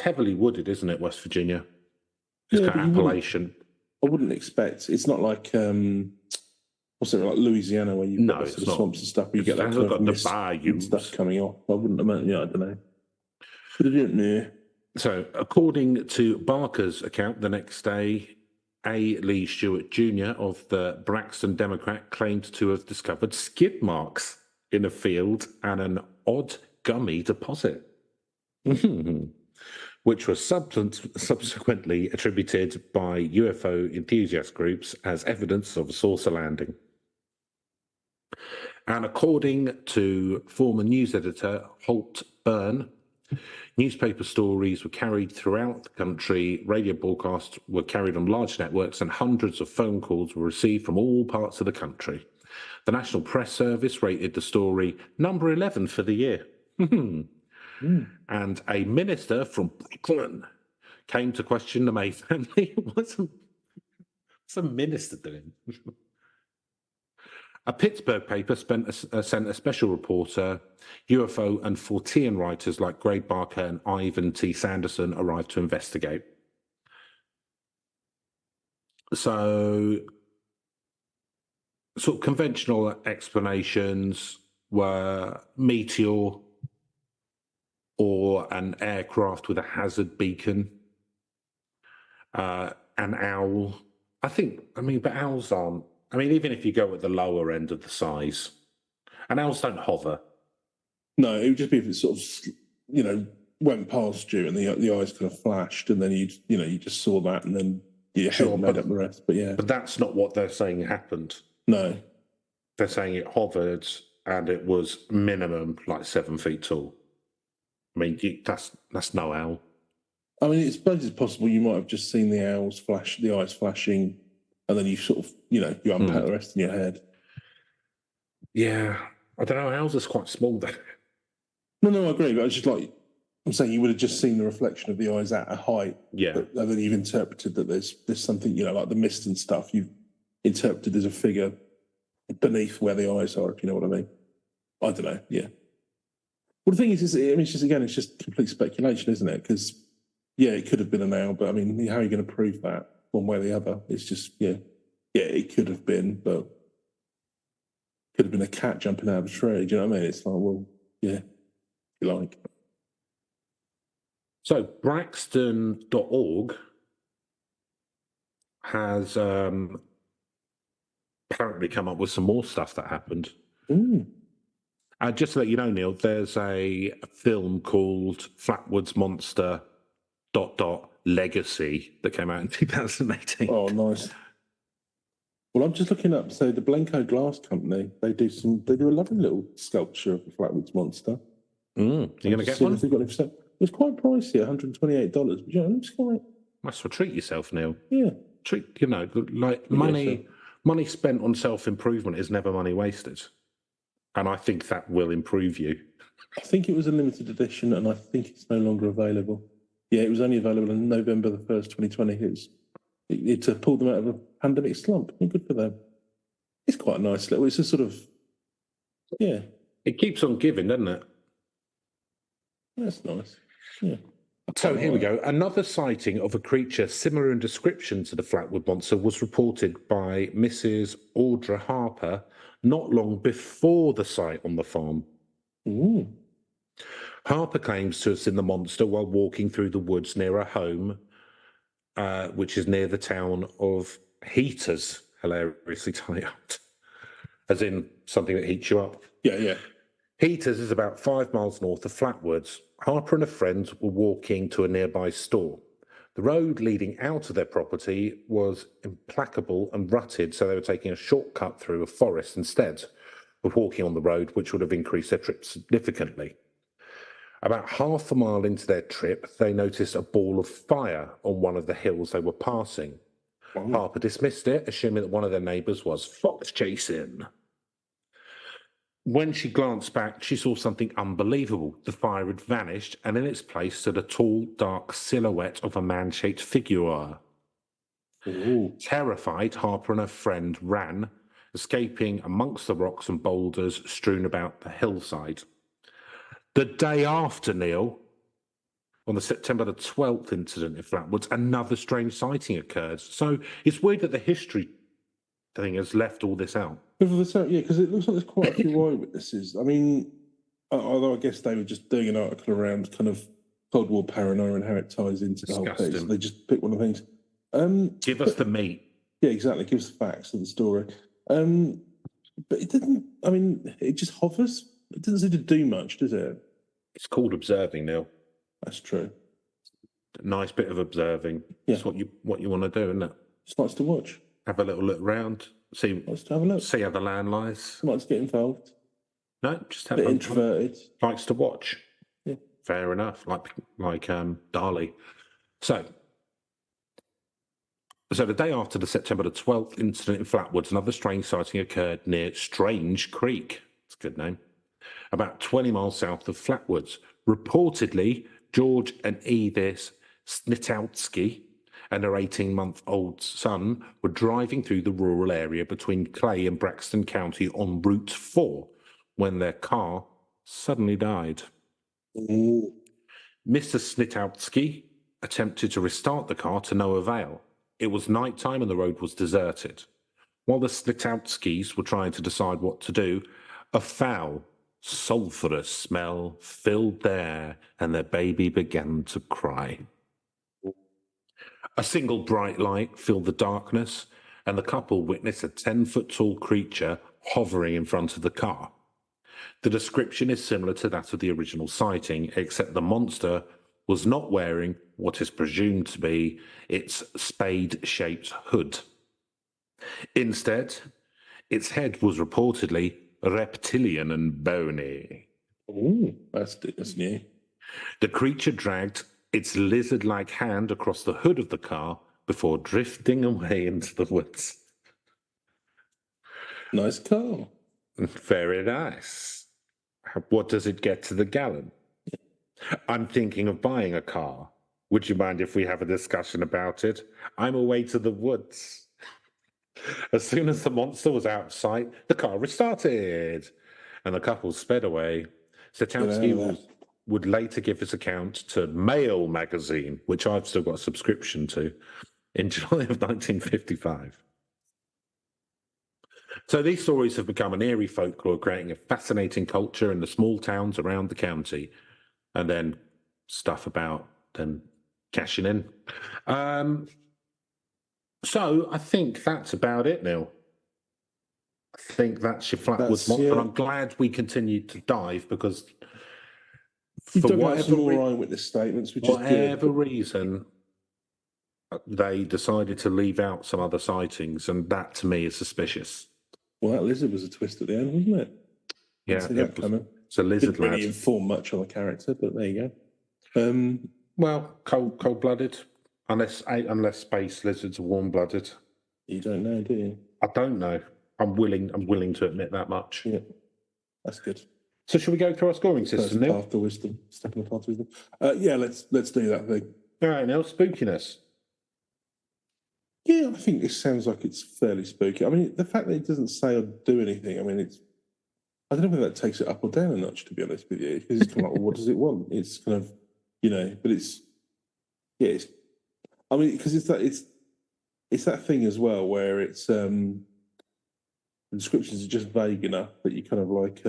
heavily wooded, isn't it, West Virginia? It's kind of Appalachian. I wouldn't expect. It's not like what's it like Louisiana where you've got sort of swamps and stuff where you get that kind of mist and stuff coming off. I wouldn't imagine. Yeah, I don't know. But I don't know. So, according to Barker's account, the next day, A. Lee Stewart Jr. of the Braxton Democrat claimed to have discovered skid marks in a field and an odd gummy deposit, which was subsequently attributed by UFO enthusiast groups as evidence of a saucer landing. And according to former news editor Holt Byrne, newspaper stories were carried throughout the country, radio broadcasts were carried on large networks, and hundreds of phone calls were received from all parts of the country. The National Press Service rated the story number 11 for the year. And a minister from Brooklyn came to question the May family. What's a minister doing? A Pittsburgh paper sent a special reporter. UFO and Fortean writers like Greg Barker and Ivan T. Sanderson arrived to investigate. So, sort of conventional explanations were meteor or an aircraft with a hazard beacon, an owl. But owls aren't. I mean, even if you go at the lower end of the size, and owls don't hover. No, it would just be if it sort of, went past you and the eyes kind of flashed, and then you just saw that, and then your head made up the rest. But yeah, but that's not what they're saying happened. No, they're saying it hovered and it was minimum like 7 feet tall. I mean, that's no owl. I mean, I suppose it's possible you might have just seen the owls flash, the eyes flashing, and then you sort of, you unpack the rest in your head. Yeah, I don't know. Owls are quite small though. No, I agree. But it's just like I'm saying, you would have just seen the reflection of the eyes at a height. Yeah, and then you've interpreted that there's something, like the mist and stuff. You've interpreted there's a figure beneath where the eyes are. If you know what I mean. I don't know. Yeah. Well, the thing is, it's just complete speculation, isn't it? Because it could have been an owl, but I mean, how are you going to prove that one way or the other? It's just it could have been, but could have been a cat jumping out of a tree. Do you know what I mean? It's like, well, yeah, you like. So Braxton.org has apparently come up with some more stuff that happened. Just to let you know, Neil, there's a film called Flatwoods Monster ... Legacy that came out in 2018. Oh, nice. Well, I'm just looking up. So the Blanco Glass Company, they do a lovely little sculpture of the Flatwoods Monster. You're going to get one? It's quite pricey, $128. But it's quite. That's for treat yourself, Neil. Yeah. Money spent on self-improvement is never money wasted. And I think that will improve you. I think it was a limited edition, and I think it's no longer available. Yeah, it was only available on November 1st, 2020. It pulled them out of a pandemic slump. Good for them. It's quite a nice little. It's a sort of, It keeps on giving, doesn't it? That's nice. Yeah. So here we go. Another sighting of a creature similar in description to the Flatwood Monster was reported by Mrs. Audra Harper not long before the sight on the farm. Ooh. Harper claims to have seen the monster while walking through the woods near her home, which is near the town of Heaters, hilariously typed, as in something that heats you up. Yeah. Heaters is about 5 miles north of Flatwoods. Harper and a friend were walking to a nearby store. The road leading out of their property was implacable and rutted, so they were taking a shortcut through a forest instead of walking on the road, which would have increased their trip significantly. About half a mile into their trip, they noticed a ball of fire on one of the hills they were passing. Harper dismissed it, assuming that one of their neighbours was fox chasing. When she glanced back, she saw something unbelievable. The fire had vanished, and in its place stood a tall, dark silhouette of a man-shaped PSYWAR. Terrified, Harper and her friend ran, escaping amongst the rocks and boulders strewn about the hillside. The day after, Neil, on the September the 12th incident in Flatwoods, another strange sighting occurred. So it's weird that the history thing has left all this out. Yeah, because it looks like there's quite a few eyewitnesses. I mean, although I guess they were just doing an article around kind of Cold War paranoia and how it ties into the whole piece. They just pick one of the things. Give us the meat. Yeah, exactly. Give us the facts of the story. But it didn't, I mean, it just hovers. It doesn't seem to do much, does it? It's called observing, Neil. That's true. A nice bit of observing. Yeah. That's what you want to do, isn't it? It's nice to watch. Have a little look around. See, let's have a look. See how the land lies. Likes to get involved. No, just have a bit introverted. Likes to watch. Yeah. Fair enough. Like Dali. So the day after the September the 12th incident in Flatwoods, another strange sighting occurred near Strange Creek. It's a good name. About 20 miles south of Flatwoods. Reportedly, George and Edith Snitowski and her 18-month-old son were driving through the rural area between Clay and Braxton County on Route 4 when their car suddenly died. Ooh. Mr. Snitowski attempted to restart the car to no avail. It was nighttime and the road was deserted. While the Snitowskis were trying to decide what to do, a foul, sulphurous smell filled the air and their baby began to cry. A single bright light filled the darkness, and the couple witnessed a 10-foot-tall creature hovering in front of the car. The description is similar to that of the original sighting, except the monster was not wearing what is presumed to be its spade-shaped hood. Instead, its head was reportedly reptilian and bony. Ooh, that's new. The creature dragged its lizard-like hand across the hood of the car before drifting away into the woods. Nice car. Very nice. What does it get to the gallon? I'm thinking of buying a car. Would you mind if we have a discussion about it? I'm away to the woods. As soon as the monster was out of sight, the car restarted, and the couple sped away. Setowski would later give his account to Mail magazine, which I've still got a subscription to, in July of 1955. So these stories have become an eerie folklore, creating a fascinating culture in the small towns around the county, and then stuff about them cashing in. So I think that's about it, Neil. I think that's your Flatwoods Monster. And I'm glad we continued to dive because for whatever eyewitness statements, which whatever reason, they decided to leave out some other sightings, and that to me is suspicious. Well, that lizard was a twist at the end, wasn't it? Yeah, it's a lizard. Didn't really inform much on the character, but there you go. Well, cold-blooded, unless space lizards are warm-blooded. You don't know, do you? I don't know. I'm willing to admit that much. Yeah, that's good. So, should we go through our scoring system, Neil? Path to wisdom, stepping the path to wisdom. Yeah, let's do that thing. All right, Neil. Spookiness. Yeah, I think it sounds like it's fairly spooky. I mean, the fact that it doesn't say or do anything, I mean, I don't know whether that takes it up or down a notch, to be honest with you, because it's kind of like, well, what does it want? It's kind of, but I mean, because it's that thing as well where it's, the descriptions are just vague enough that you kind of like,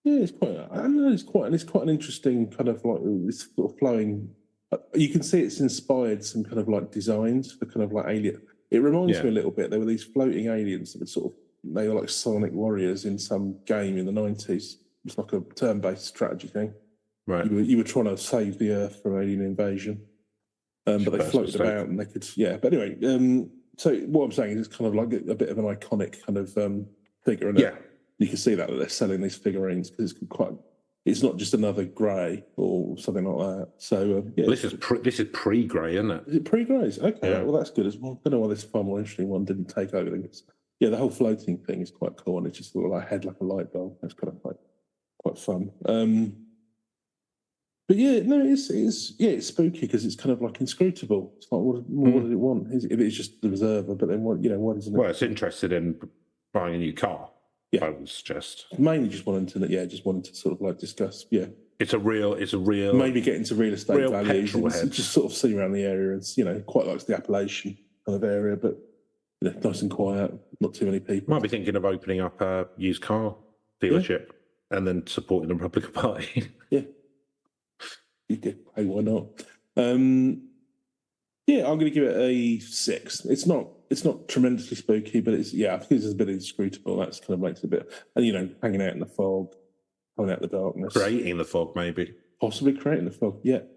it's quite, I don't know, it's quite an interesting kind of like, this sort of flowing. You can see it's inspired some kind of like designs for kind of like alien. It reminds me a little bit. There were these floating aliens that were sort of, they were like Sonic warriors in some game in the 90s. It's like a turn-based strategy thing. Right. You were trying to save the Earth from alien invasion. but they floated about and they could, But anyway, so what I'm saying is it's kind of like a bit of an iconic kind of figure, and you can see that they're selling these figurines because it's not just another grey or something like that. So this is pre-grey, isn't it? Is it pre-greys? Okay, well that's good as well. I don't know why this far more interesting one didn't take over. The whole floating thing is quite cool, and it's just sort of like head like a light bulb. That's kind of quite fun. But it's spooky because it's kind of like inscrutable. It's like, what does it want? If it's just the reserver, but then what isn't it? Well, it's interested in buying a new car. I would suggest mainly just wanting to sort of like discuss. Yeah, it's a real maybe get into real estate values. Just sort of see around the area. It's quite likes the Appalachian kind of area, but nice and quiet, not too many people. Might be thinking of opening up a used car dealership and then supporting the Republican Party. You did. Hey, why not? I'm going to give it a 6. It's not tremendously spooky, but I think it's a bit inscrutable. That's kind of makes it a bit, and hanging out in the fog, coming out in the darkness, creating the fog, maybe possibly creating the fog. Yeah, do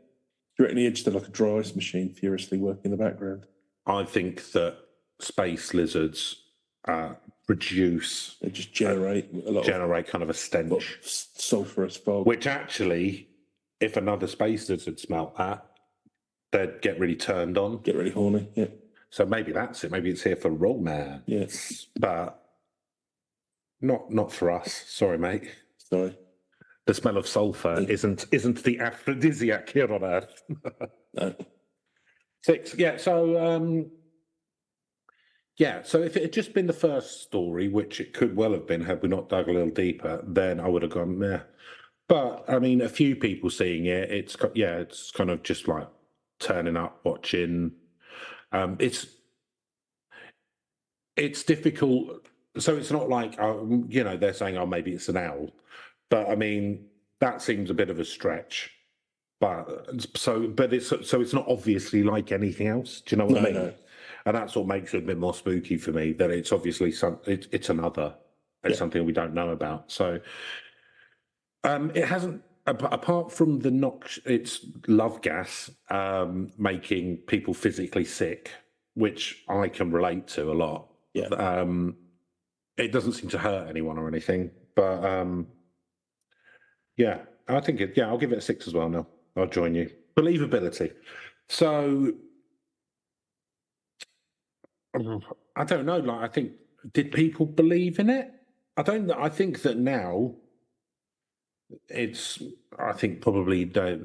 you reckon he just had like a dry ice machine furiously working in the background? I think that space lizards produce. They just generate kind of a stench, sulphurous fog, which actually, if another space lizard smelt that, they'd get really turned on, get really horny. Yeah. So maybe that's it. Maybe it's here for romance. Yes, but not for us. Sorry, mate. Sorry. The smell of sulphur isn't the aphrodisiac here on Earth. No. 6. Yeah. So So if it had just been the first story, which it could well have been had we not dug a little deeper, then I would have gone meh. But I mean, a few people seeing it, it's kind of just like turning up, watching. It's difficult. So it's not like they're saying, oh, maybe it's an owl, but I mean that seems a bit of a stretch. But it's not obviously like anything else. Do you know what I mean? No. And that's what makes it a bit more spooky for me. That it's obviously it's something we don't know about. So it hasn't. Apart from it's love gas making people physically sick, which I can relate to a lot. Yeah. It doesn't seem to hurt anyone or anything, but I think I'll give it a 6 as well. Now I'll join you. Believability. So I don't know. Like, I think, did people believe in it? I don't. I think that now. I think probably they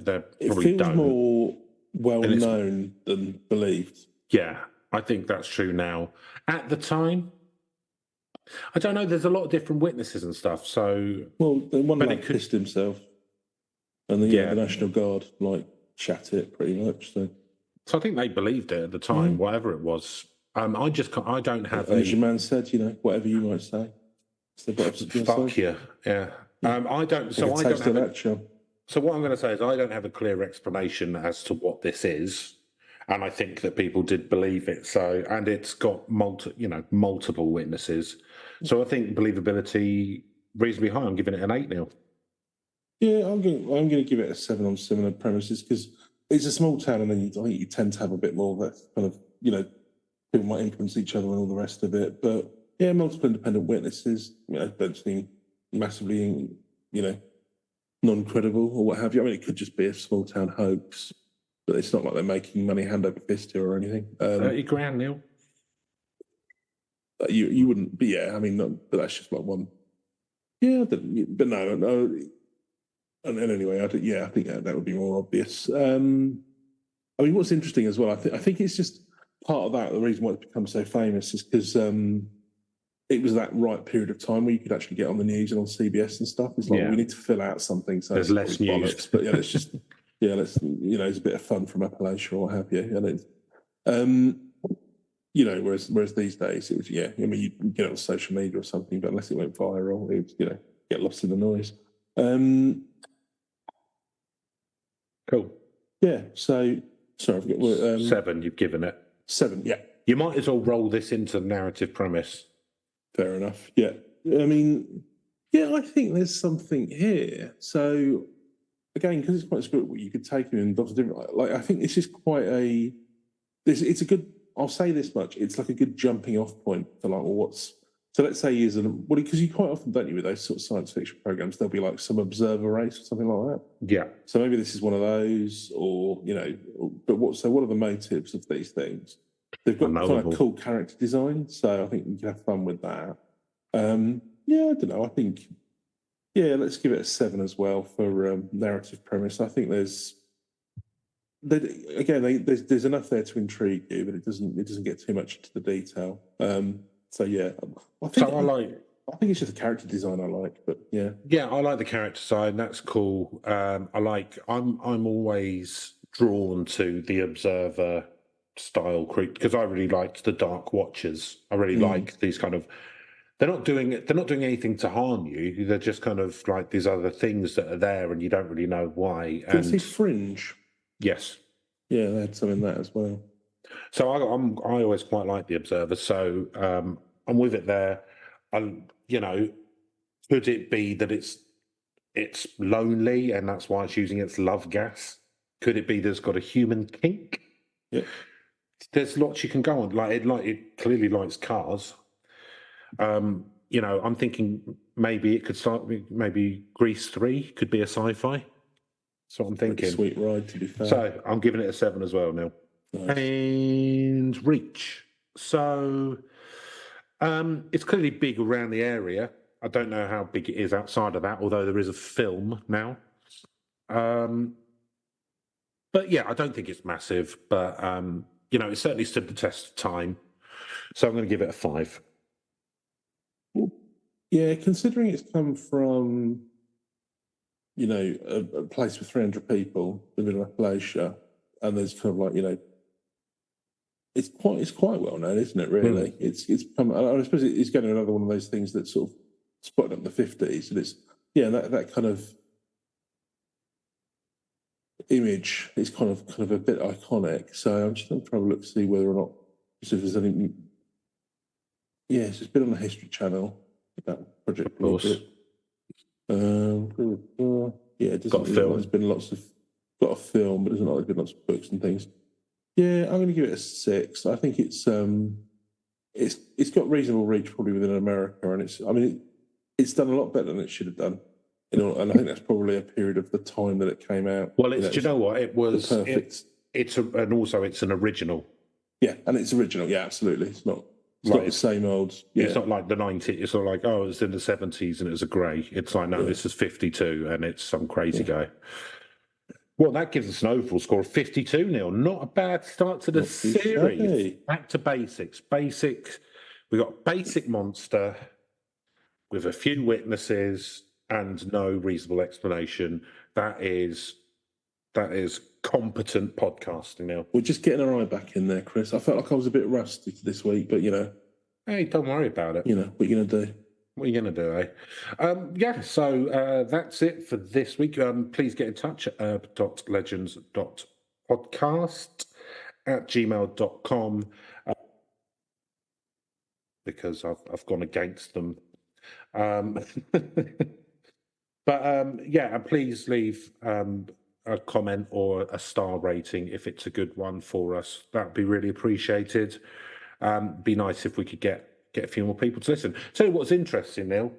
probably feels more well known than believed. Yeah, I think that's true now. At the time, I don't know. There's a lot of different witnesses and stuff. So the one pissed himself, and the National Guard shat it pretty much. So I think they believed it at the time, whatever it was. I don't have. As your man said, whatever you might say. Fuck you. Yeah. I don't. So I don't have that. So what I'm going to say is I don't have a clear explanation as to what this is, and I think that people did believe it. So and it's got multiple witnesses. So I think believability reasonably high. I'm giving it an 8 now. Yeah, I'm going to give it a 7 on similar premises because it's a small town, and then I think you tend to have a bit more of that kind of people might influence each other and all the rest of it. But yeah, multiple independent witnesses. Don't seem massively, non-credible or what have you. I mean, it could just be a small town hoax, but it's not like they're making money hand over fist here or anything. 30 grand, Neil. You wouldn't, but yeah, I mean, but that's just like one. Yeah, but no. And anyway, I think that would be more obvious. I mean, what's interesting as well, I think it's just part of that. The reason why it's become so famous is because it was that right period of time where you could actually get on the news and on CBS and stuff. It's like we need to fill out something. So there's less news, bollocks, but let's just let's it's a bit of fun from Appalachia or what have you. Whereas these days it was I mean you get it on social media or something, but unless it went viral, it was get lost in the noise. Cool. Yeah. So sorry, I've got 7. You've given it 7. Yeah. You might as well roll this into the narrative premise. Fair enough. Yeah. I mean, I think there's something here. So again, because it's quite split, you could take him in lots of different. Like, I think it's just quite a. It's a good. I'll say this much: it's like a good jumping off point for like, well, what's. So let's say he's because you quite often, don't you, with those sort of science fiction programs, there'll be like some observer race or something like that. Yeah. So maybe this is one of those, or but what are the motives of these things? They've got kind of cool character design, so I think you can have fun with that. Yeah, I don't know. I think, let's give it a 7 as well for narrative premise. I think there's enough there to intrigue you, but it doesn't get too much into the detail. So yeah, I think it's just the character design I like, but yeah. Yeah, I like the character side. That's cool. I'm always drawn to the observer style creep because I really liked the Dark Watchers. I really like these kind of. They're not doing anything to harm you. They're just kind of like these other things that are there, and you don't really know why. Can you see Fringe? Yes. Yeah, they had some in that as well. So I always quite like the Observer. So I'm with it there. Could it be that it's lonely and that's why it's using its love gas? Could it be that it's got a human kink? Yeah. There's lots you can go on. Like it clearly likes cars. I'm thinking maybe it could start. Maybe Grease 3 could be a sci-fi. That's what I'm thinking. Sweet ride, to be fair. So I'm giving it a 7 as well, Neil. Nice. And Reach. So it's clearly big around the area. I don't know how big it is outside of that, although there is a film now. But yeah, I don't think it's massive. But it certainly stood the test of time. So I'm going to give it a 5. Yeah, considering it's come from, a place with 300 people living in Appalachia, and there's kind of like, it's quite well known, isn't it? Really, it's come. I suppose it's getting another one of those things that sort of spotted up in the 50s, and it's that kind of image is kind of a bit iconic. So I'm just going to try and look to see whether or not if there's anything. Yeah, it's just been on the History Channel. That project, of course. Yeah, it doesn't. There's been got a film, but it doesn't like there's been lots of books and things. Yeah, I'm going to give it a 6. I think it's got reasonable reach probably within America, and it's done a lot better than it should have done. And I think that's probably a period of the time that it came out. Well, do you know what? It was perfect. It's an original. Yeah, and it's original. Yeah, absolutely. It's not the same old. Yeah. It's not like the 90s. It's not like, oh, it's in the 70s and it was a grey. It's like, no, this is 52 and it's some crazy guy. Well, that gives us an overall score of 52, Neil. Not a bad start to the series. Back to basics. We got basic monster with a few witnesses and no reasonable explanation. That is competent podcasting, Neil. We're just getting our eye back in there, Chris. I felt like I was a bit rusty this week, but hey, don't worry about it. What are you going to do? What are you going to do, eh? So that's it for this week. Please get in touch at herb.legends.podcast@gmail.com because I've gone against them. But and please leave a comment or a star rating if it's a good one for us. That'd be really appreciated. Be nice if we could get a few more people to listen. Tell you what's interesting, Neil.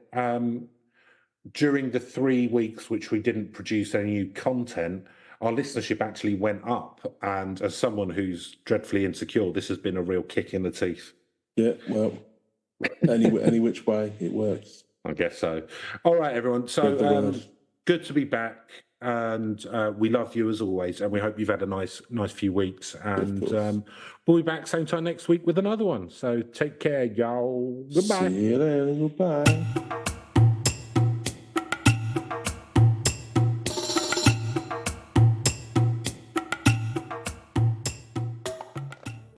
During the 3 weeks which we didn't produce any new content, our listenership actually went up. And as someone who's dreadfully insecure, this has been a real kick in the teeth. Yeah, well, any which way it works. I guess so. All right, everyone. So good to be back. And we love you as always, and we hope you've had a nice few weeks. And we'll be back same time next week with another one. So take care, y'all. Goodbye. See you then. Goodbye.